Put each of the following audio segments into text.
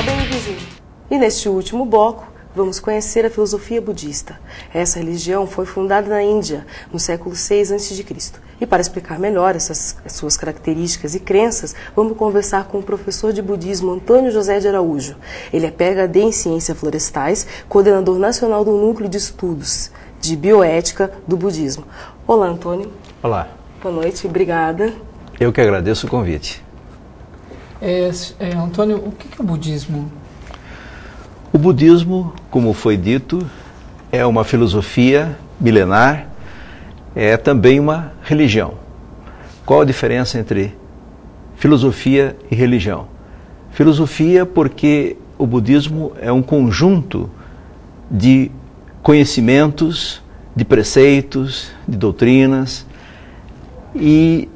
Tá bem, vizinho? E neste último bloco, vamos conhecer a filosofia budista. Essa religião foi fundada na Índia, no século VI a.C. E para explicar melhor essas suas características e crenças, vamos conversar com o professor de budismo Antônio José de Araújo. Ele é PhD em Ciências Florestais, coordenador nacional do Núcleo de Estudos de Bioética do Budismo. Olá, Antônio. Olá. Boa noite, obrigada. Eu que agradeço o convite. Antônio, o que é o budismo? O budismo, como foi dito, é uma filosofia milenar, é também uma religião. Qual a diferença entre filosofia e religião? Filosofia porque o budismo é um conjunto de conhecimentos, de preceitos, de doutrinas e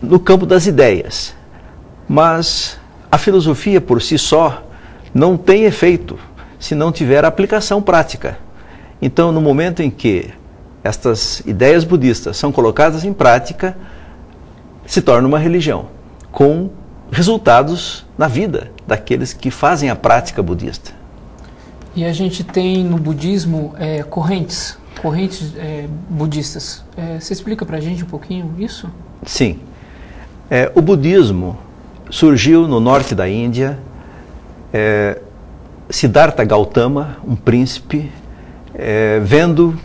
no campo das ideias. Mas a filosofia por si só não tem efeito se não tiver aplicação prática. Então, no momento em que estas ideias budistas são colocadas em prática, se torna uma religião, com resultados na vida daqueles que fazem a prática budista. E a gente tem no budismo correntes budistas. Você explica para a gente um pouquinho isso? Sim. O budismo surgiu no norte da Índia. Siddhartha Gautama, um príncipe, vendo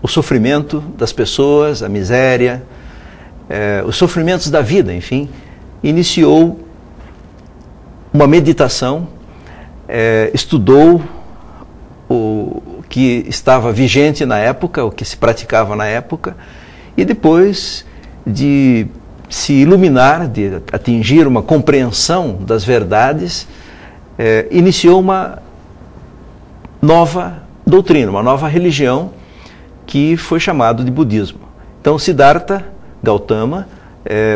o sofrimento das pessoas, a miséria, os sofrimentos da vida, enfim, iniciou uma meditação, estudou o que estava vigente na época, o que se praticava na época, e depois de se iluminar, de atingir uma compreensão das verdades, iniciou uma nova doutrina, uma nova religião que foi chamado de budismo. Então Siddhartha Gautama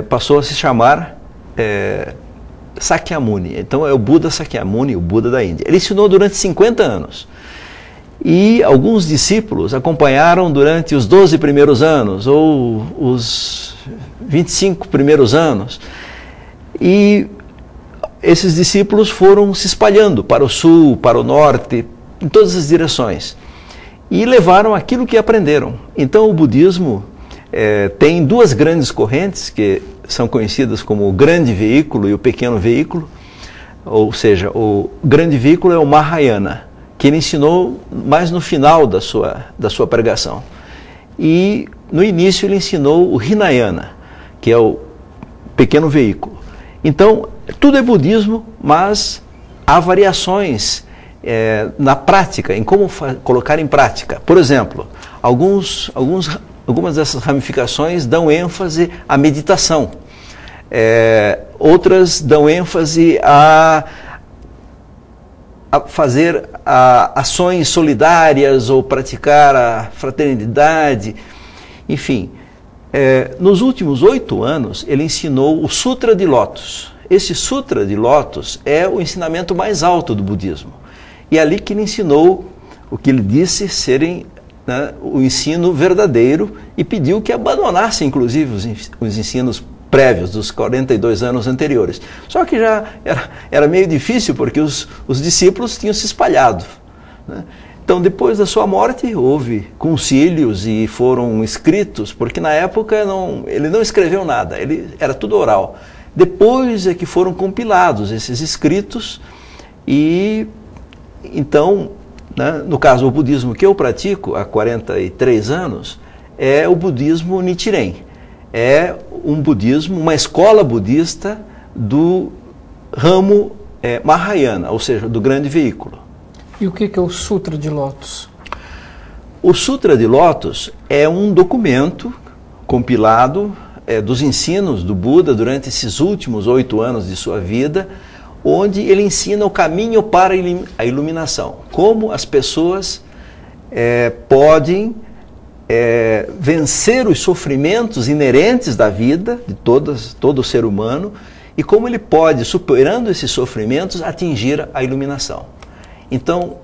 passou a se chamar Sakyamuni. Então é o Buda Sakyamuni, o Buda da Índia. Ele ensinou durante 50 anos. E alguns discípulos acompanharam durante os 12 primeiros anos, ou os 25 primeiros anos. E esses discípulos foram se espalhando para o sul, para o norte, em todas as direções. E levaram aquilo que aprenderam. Então o budismo tem duas grandes correntes, que são conhecidas como o grande veículo e o pequeno veículo. Ou seja, o grande veículo é o Mahayana, que ele ensinou mais no final da sua pregação. E no início ele ensinou o Hinayana, que é o pequeno veículo. Então, tudo é budismo, mas há variações na prática, em como colocar em prática. Por exemplo, algumas dessas ramificações dão ênfase à meditação. Outras dão ênfase a fazer ações solidárias ou praticar a fraternidade, enfim. Nos últimos 8 anos, ele ensinou o Sutra de Lótus. Esse Sutra de Lótus é o ensinamento mais alto do budismo. E é ali que ele ensinou o que ele disse serem, né, o ensino verdadeiro, e pediu que abandonasse, inclusive, os ensinos prévios dos 42 anos anteriores. Só que já era meio difícil, porque os discípulos tinham se espalhado, né? Então, depois da sua morte, houve concílios e foram escritos, porque na época ele não escreveu nada, era tudo oral. Depois é que foram compilados esses escritos, e então, né, no caso, o budismo que eu pratico há 43 anos é o budismo Nichiren. É um budismo, uma escola budista do ramo Mahayana, ou seja, do grande veículo. E o que é o Sutra de Lótus? O Sutra de Lótus é um documento compilado dos ensinos do Buda durante esses últimos 8 anos de sua vida, onde ele ensina o caminho para a iluminação. Como as pessoas podem vencer os sofrimentos inerentes da vida de todo ser humano, e como ele pode, superando esses sofrimentos, atingir a iluminação. Então,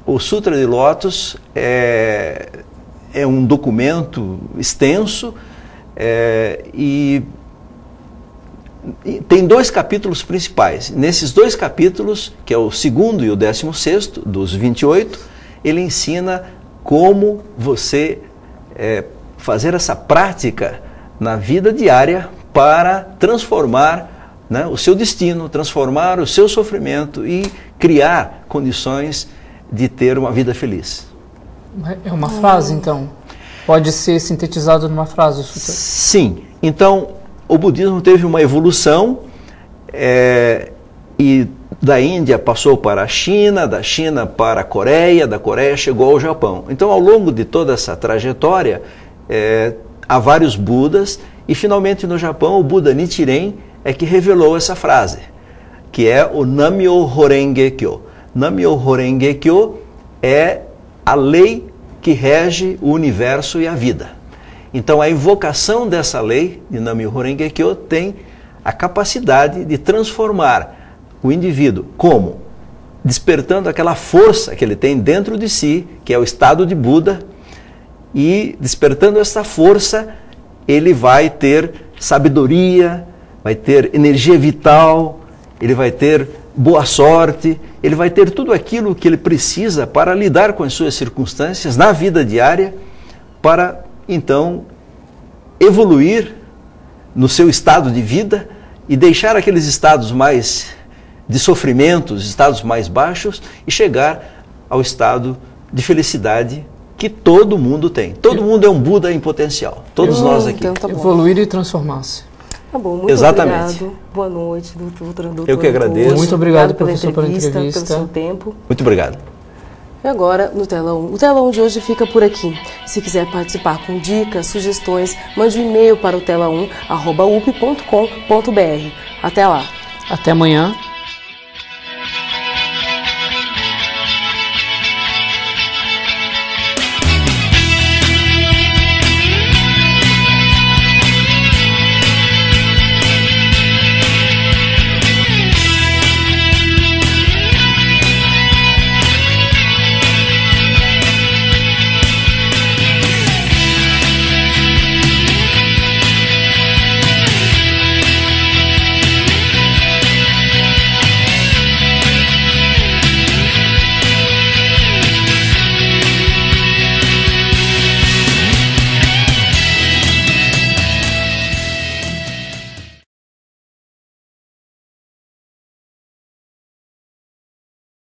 o Sutra de Lótus é um documento extenso e tem 2 capítulos principais. Nesses 2 capítulos, que é o 2º e o 16º, dos 28, ele ensina como você fazer essa prática na vida diária para transformar, né, o seu destino, transformar o seu sofrimento e criar condições de ter uma vida feliz. É uma frase, então? Pode ser sintetizado numa frase? Sim. Então, o budismo teve uma evolução e da Índia passou para a China, da China para a Coreia, da Coreia chegou ao Japão. Então, ao longo de toda essa trajetória, há vários Budas e, finalmente, no Japão, o Buda Nichiren é que revelou essa frase, que é o Nam-myoho Renge Kyo. Nam-myoho Renge Kyo é a lei que rege o universo e a vida. Então, a invocação dessa lei de Nam-myoho Renge Kyo tem a capacidade de transformar o indivíduo. Como? Despertando aquela força que ele tem dentro de si, que é o estado de Buda, e despertando essa força, ele vai ter sabedoria, vai ter energia vital, ele vai ter boa sorte, ele vai ter tudo aquilo que ele precisa para lidar com as suas circunstâncias na vida diária, para então evoluir no seu estado de vida e deixar aqueles estados mais de sofrimento, os estados mais baixos, e chegar ao estado de felicidade que todo mundo tem. Todo mundo é um Buda em potencial. Todos nós aqui. Então tá bom. Evoluir e transformar-se. Tá bom, muito Exatamente. obrigado. Boa noite, doutor. Eu que agradeço. Muito obrigado, pela professor, pela entrevista, entrevista. pelo seu tempo. Muito obrigado. E agora, no Telão. O Telão de hoje fica por aqui. Se quiser participar com dicas, sugestões, mande um e-mail para o tela1@up.com.br. Até lá. Até amanhã.